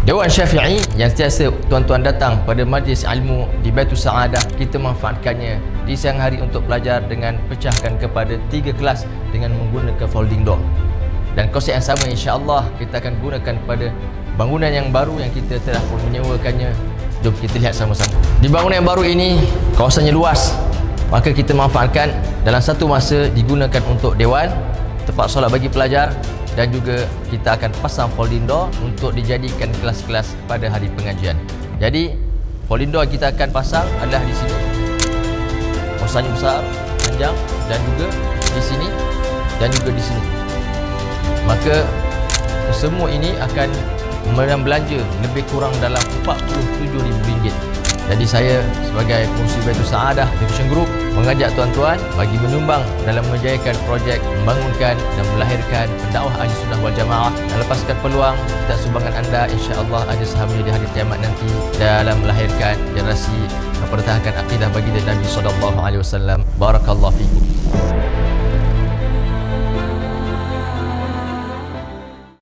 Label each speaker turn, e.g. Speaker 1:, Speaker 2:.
Speaker 1: Dewan Syafi'i yang sentiasa tuan-tuan datang pada majlis ilmu di Baitul Saadah, kita manfaatkannya di siang hari untuk belajar dengan pecahkan kepada 3 kelas dengan menggunakan folding door. Dan konsep yang sama insya-Allah kita akan gunakan pada bangunan yang baru yang kita telah pun menyewakannya. Jom kita lihat sama-sama. Di bangunan yang baru ini kawasannya luas, maka kita manfaatkan dalam satu masa digunakan untuk dewan, tempat solat bagi pelajar, dan juga kita akan pasang folding door untuk dijadikan kelas-kelas pada hari pengajian. Jadi folding door kita akan pasang adalah di sini. Kawasannya besar, panjang, dan juga di sini dan juga di sini. Maka semua ini akan belanja lebih kurang dalam RM47,000. Jadi saya sebagai pengurusi Baitul Saadah Division Group mengajak tuan-tuan bagi menyumbang dalam menjayakan projek membangunkan dan melahirkan pendakwah Ahli Sunnah wal Jamaah, dan lepaskan peluang dan sumbangan anda insya-Allah ada sahamnya di hari kiamat nanti dalam melahirkan generasi mempertahankan akidah baginda Nabi sallallahu alaihi wasallam. Barakallahu fikum.